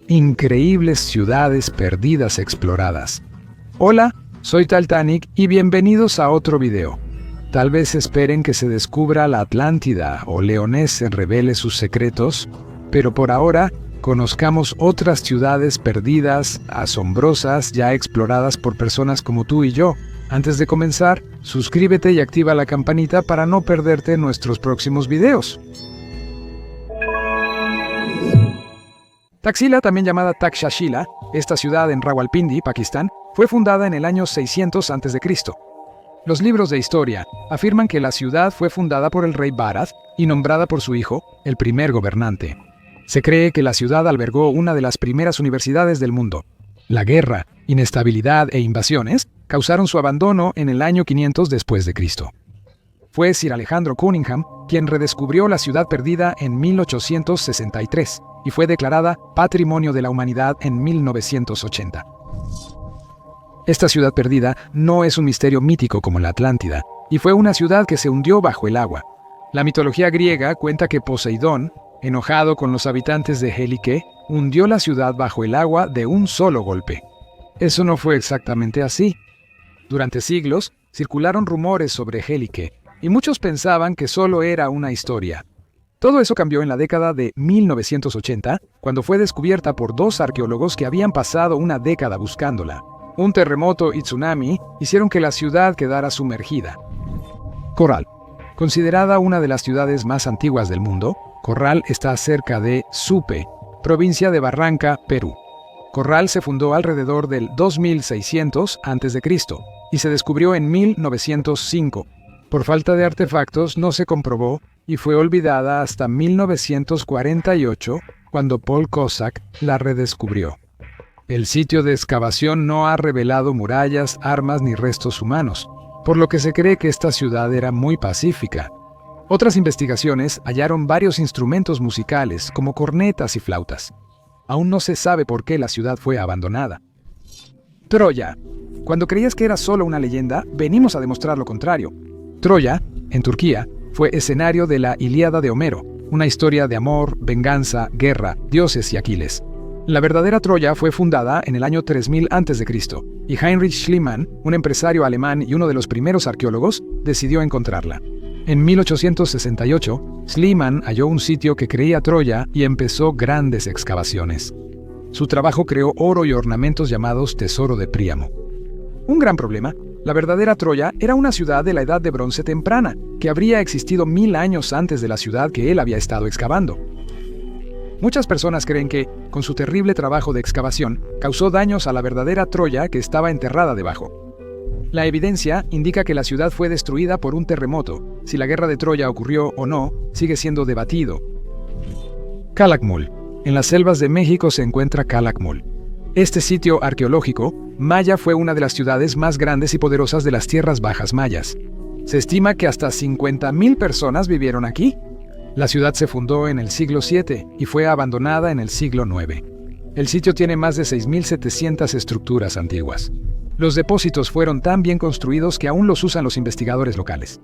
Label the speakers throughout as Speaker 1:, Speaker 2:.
Speaker 1: Increíbles ciudades perdidas exploradas. Hola, soy Taltanic y bienvenidos a otro video. Tal vez esperen que se descubra la Atlántida o Leonés revele sus secretos, pero por ahora conozcamos otras ciudades perdidas, asombrosas, ya exploradas por personas como tú y yo. Antes de comenzar, suscríbete y activa la campanita para no perderte nuestros próximos videos. Taxila, también llamada Takshashila, esta ciudad en Rawalpindi, Pakistán, fue fundada en el año 600 a.C. Los libros de historia afirman que la ciudad fue fundada por el rey Bharat y nombrada por su hijo, el primer gobernante. Se cree que la ciudad albergó una de las primeras universidades del mundo. La guerra, inestabilidad e invasiones causaron su abandono en el año 500 después de Cristo. Fue Sir Alejandro Cunningham quien redescubrió la ciudad perdida en 1863 y fue declarada Patrimonio de la Humanidad en 1980. Esta ciudad perdida no es un misterio mítico como la Atlántida, y fue una ciudad que se hundió bajo el agua. La mitología griega cuenta que Poseidón, enojado con los habitantes de Helike, hundió la ciudad bajo el agua de un solo golpe. Eso no fue exactamente así. Durante siglos, circularon rumores sobre Helike, y muchos pensaban que solo era una historia. Todo eso cambió en la década de 1980, cuando fue descubierta por dos arqueólogos que habían pasado una década buscándola. Un terremoto y tsunami hicieron que la ciudad quedara sumergida. Corral. Considerada una de las ciudades más antiguas del mundo, Corral está cerca de Supe, provincia de Barranca, Perú. Corral se fundó alrededor del 2600 a.C. y se descubrió en 1905. Por falta de artefactos no se comprobó y fue olvidada hasta 1948, cuando Paul Cossack la redescubrió. El sitio de excavación no ha revelado murallas, armas ni restos humanos, por lo que se cree que esta ciudad era muy pacífica. Otras investigaciones hallaron varios instrumentos musicales, como cornetas y flautas. Aún no se sabe por qué la ciudad fue abandonada. Troya. Cuando creías que era solo una leyenda, venimos a demostrar lo contrario. Troya, en Turquía, fue escenario de la Ilíada de Homero, una historia de amor, venganza, guerra, dioses y Aquiles. La verdadera Troya fue fundada en el año 3000 a.C., y Heinrich Schliemann, un empresario alemán y uno de los primeros arqueólogos, decidió encontrarla. En 1868, Schliemann halló un sitio que creía Troya y empezó grandes excavaciones. Su trabajo creó oro y ornamentos llamados Tesoro de Príamo. Un gran problema: la verdadera Troya era una ciudad de la Edad de Bronce temprana, que habría existido 1000 años antes de la ciudad que él había estado excavando. Muchas personas creen que, con su terrible trabajo de excavación, causó daños a la verdadera Troya que estaba enterrada debajo. La evidencia indica que la ciudad fue destruida por un terremoto. Si la guerra de Troya ocurrió o no, sigue siendo debatido. Calakmul. En las selvas de México se encuentra Calakmul. Este sitio arqueológico maya fue una de las ciudades más grandes y poderosas de las tierras bajas mayas. Se estima que hasta 50,000 personas vivieron aquí. La ciudad se fundó en el siglo VII y fue abandonada en el siglo IX. El sitio tiene más de 6,700 estructuras antiguas. Los depósitos fueron tan bien construidos que aún los usan los investigadores locales.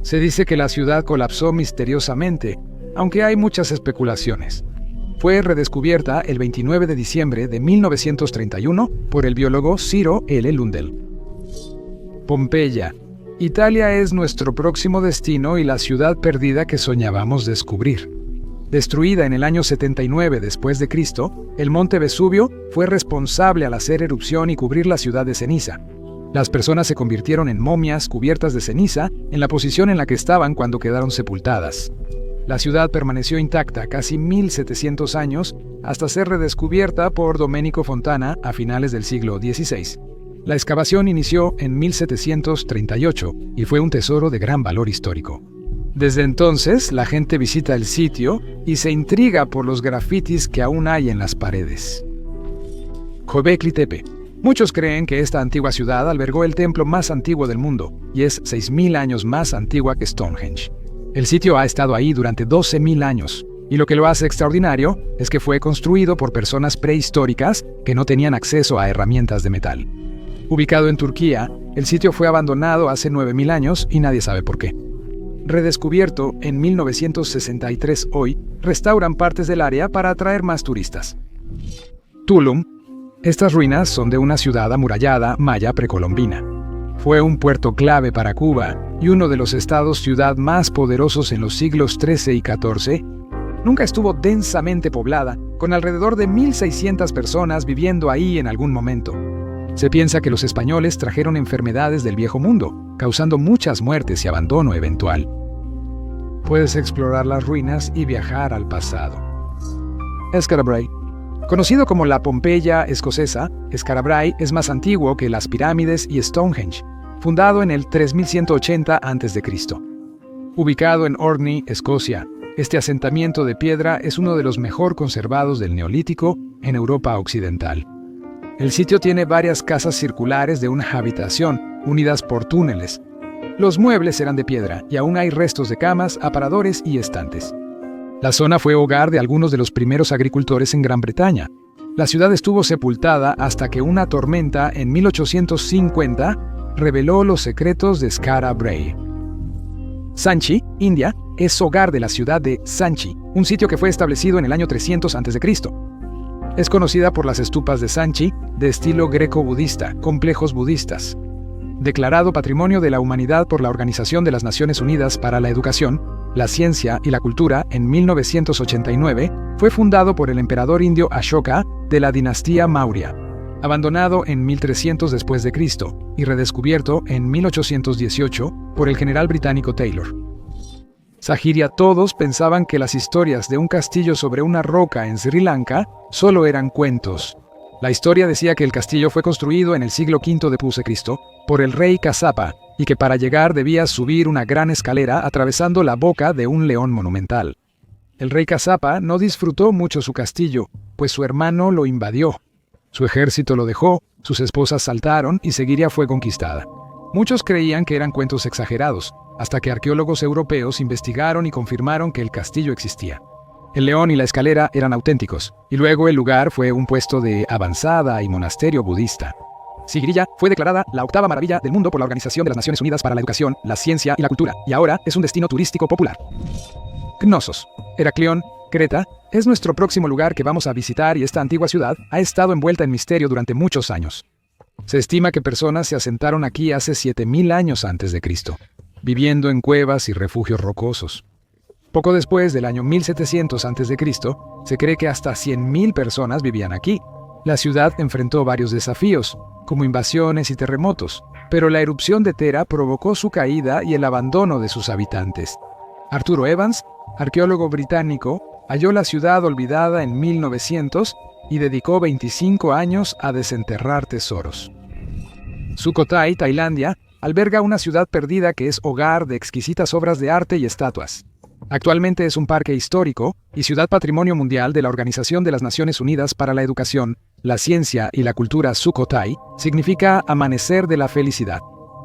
Speaker 1: Se dice que la ciudad colapsó misteriosamente, aunque hay muchas especulaciones. Fue redescubierta el 29 de diciembre de 1931 por el biólogo Ciro L. Lundell. Pompeya. Italia es nuestro próximo destino y la ciudad perdida que soñábamos descubrir. Destruida en el año 79 después de Cristo, el monte Vesubio fue responsable al hacer erupción y cubrir la ciudad de ceniza. Las personas se convirtieron en momias cubiertas de ceniza en la posición en la que estaban cuando quedaron sepultadas. La ciudad permaneció intacta casi 1700 años hasta ser redescubierta por Domenico Fontana a finales del siglo XVI. La excavación inició en 1738 y fue un tesoro de gran valor histórico. Desde entonces, la gente visita el sitio y se intriga por los grafitis que aún hay en las paredes. Göbekli Tepe. Muchos creen que esta antigua ciudad albergó el templo más antiguo del mundo y es 6,000 años más antigua que Stonehenge. El sitio ha estado ahí durante 12,000 años, y lo que lo hace extraordinario es que fue construido por personas prehistóricas que no tenían acceso a herramientas de metal. Ubicado en Turquía, el sitio fue abandonado hace 9,000 años y nadie sabe por qué. Redescubierto en 1963 hoy, restauran partes del área para atraer más turistas. Tulum. Estas ruinas son de una ciudad amurallada maya precolombina. Fue un puerto clave para Cuba y uno de los estados-ciudad más poderosos en los siglos XIII y XIV. Nunca estuvo densamente poblada, con alrededor de 1.600 personas viviendo ahí en algún momento. Se piensa que los españoles trajeron enfermedades del Viejo Mundo, causando muchas muertes y abandono eventual. Puedes explorar las ruinas y viajar al pasado. Skara Brae. Conocido como la Pompeya escocesa, Skara Brae es más antiguo que las pirámides y Stonehenge, fundado en el 3180 a.C. Ubicado en Orkney, Escocia, este asentamiento de piedra es uno de los mejor conservados del Neolítico en Europa Occidental. El sitio tiene varias casas circulares de una habitación, unidas por túneles. Los muebles eran de piedra y aún hay restos de camas, aparadores y estantes. La zona fue hogar de algunos de los primeros agricultores en Gran Bretaña. La ciudad estuvo sepultada hasta que una tormenta en 1850 reveló los secretos de Skara Brae. Sanchi, India, es hogar de la ciudad de Sanchi, un sitio que fue establecido en el año 300 a.C. Es conocida por las estupas de Sanchi, de estilo greco-budista, complejos budistas. Declarado Patrimonio de la Humanidad por la Organización de las Naciones Unidas para la Educación, la Ciencia y la Cultura en 1989, fue fundado por el emperador indio Ashoka de la dinastía Maurya. Abandonado en 1300 después de Cristo y redescubierto en 1818 por el general británico Taylor. Sahiria. Todos pensaban que las historias de un castillo sobre una roca en Sri Lanka solo eran cuentos. La historia decía que el castillo fue construido en el siglo V después de Cristo por el rey Kassapa y que para llegar debía subir una gran escalera atravesando la boca de un león monumental. El rey Kassapa no disfrutó mucho su castillo, pues su hermano lo invadió. Su ejército lo dejó, sus esposas saltaron y Sahiria fue conquistada. Muchos creían que eran cuentos exagerados, hasta que arqueólogos europeos investigaron y confirmaron que el castillo existía. El león y la escalera eran auténticos, y luego el lugar fue un puesto de avanzada y monasterio budista. Sahiria fue declarada la octava maravilla del mundo por la Organización de las Naciones Unidas para la Educación, la Ciencia y la Cultura, y ahora es un destino turístico popular. Knossos. Heraclión, Creta, es nuestro próximo lugar que vamos a visitar y esta antigua ciudad ha estado envuelta en misterio durante muchos años. Se estima que personas se asentaron aquí hace 7000 años antes de Cristo, viviendo en cuevas y refugios rocosos. Poco después del año 1700 a.C., se cree que hasta 100.000 personas vivían aquí. La ciudad enfrentó varios desafíos, como invasiones y terremotos, pero la erupción de Tera provocó su caída y el abandono de sus habitantes. Arturo Evans, arqueólogo británico, halló la ciudad olvidada en 1900 y dedicó 25 años a desenterrar tesoros. Sukhothai, Tailandia, alberga una ciudad perdida que es hogar de exquisitas obras de arte y estatuas. Actualmente es un parque histórico y ciudad patrimonio mundial de la Organización de las Naciones Unidas para la Educación, la Ciencia y la Cultura. Sukhothai significa amanecer de la felicidad.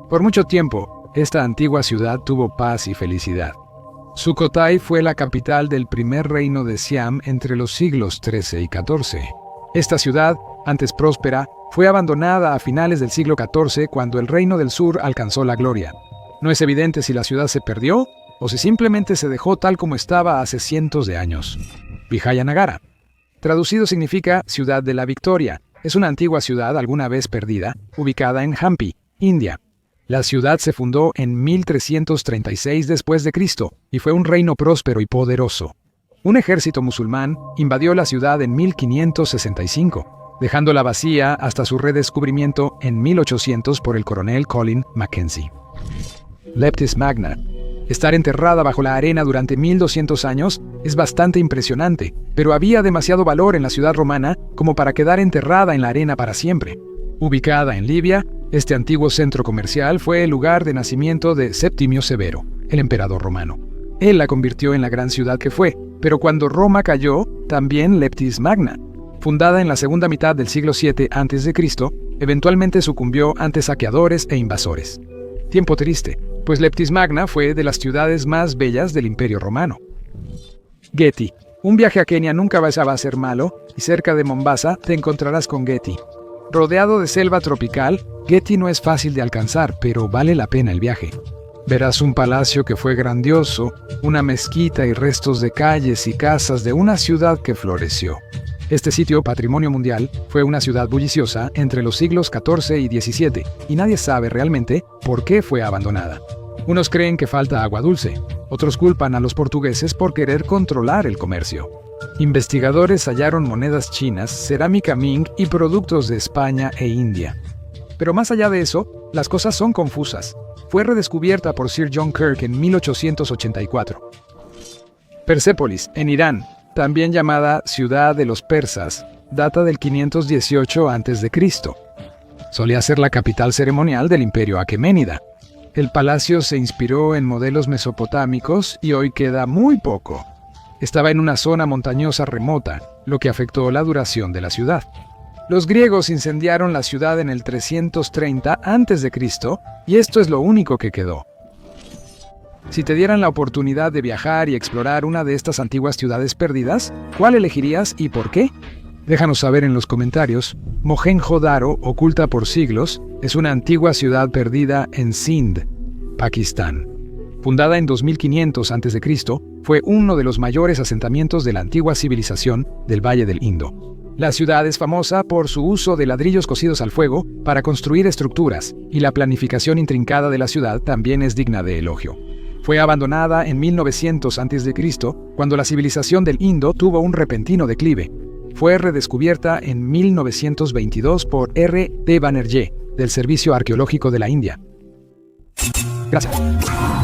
Speaker 1: Por mucho tiempo, esta antigua ciudad tuvo paz y felicidad. Sukhothai fue la capital del primer reino de Siam entre los siglos XIII y XIV. Esta ciudad, antes próspera, fue abandonada a finales del siglo XIV cuando el Reino del Sur alcanzó la gloria. No es evidente si la ciudad se perdió o si simplemente se dejó tal como estaba hace cientos de años. Vijayanagara. Traducido significa Ciudad de la Victoria. Es una antigua ciudad alguna vez perdida, ubicada en Hampi, India. La ciudad se fundó en 1336 después de Cristo y fue un reino próspero y poderoso. Un ejército musulmán invadió la ciudad en 1565, dejándola vacía hasta su redescubrimiento en 1800 por el coronel Colin Mackenzie. Leptis Magna. Estar enterrada bajo la arena durante 1200 años es bastante impresionante, pero había demasiado valor en la ciudad romana como para quedar enterrada en la arena para siempre. Ubicada en Libia, este antiguo centro comercial fue el lugar de nacimiento de Septimio Severo, el emperador romano. Él la convirtió en la gran ciudad que fue, pero cuando Roma cayó, también Leptis Magna, fundada en la segunda mitad del siglo VII a.C., eventualmente sucumbió ante saqueadores e invasores. Tiempo triste, pues Leptis Magna fue de las ciudades más bellas del Imperio Romano. Getty. Un viaje a Kenia nunca va a ser malo, y cerca de Mombasa te encontrarás con Getty. Rodeado de selva tropical, Getty no es fácil de alcanzar, pero vale la pena el viaje. Verás un palacio que fue grandioso, una mezquita y restos de calles y casas de una ciudad que floreció. Este sitio, patrimonio mundial, fue una ciudad bulliciosa entre los siglos XIV y XVII, y nadie sabe realmente por qué fue abandonada. Unos creen que falta agua dulce, otros culpan a los portugueses por querer controlar el comercio. Investigadores hallaron monedas chinas, cerámica Ming y productos de España e India. Pero más allá de eso, las cosas son confusas. Fue redescubierta por Sir John Kirk en 1884. Persépolis, en Irán, también llamada Ciudad de los Persas, data del 518 a.C. Solía ser la capital ceremonial del Imperio Aqueménida. El palacio se inspiró en modelos mesopotámicos y hoy queda muy poco. Estaba en una zona montañosa remota, lo que afectó la duración de la ciudad. Los griegos incendiaron la ciudad en el 330 a.C. y esto es lo único que quedó. Si te dieran la oportunidad de viajar y explorar una de estas antiguas ciudades perdidas, ¿cuál elegirías y por qué? Déjanos saber en los comentarios. Mohenjo-Daro, oculta por siglos, es una antigua ciudad perdida en Sindh, Pakistán. Fundada en 2500 a.C., fue uno de los mayores asentamientos de la antigua civilización del Valle del Indo. La ciudad es famosa por su uso de ladrillos cocidos al fuego para construir estructuras, y la planificación intrincada de la ciudad también es digna de elogio. Fue abandonada en 1900 a.C., cuando la civilización del Indo tuvo un repentino declive. Fue redescubierta en 1922 por R. D. Banerjee, del Servicio Arqueológico de la India. Gracias.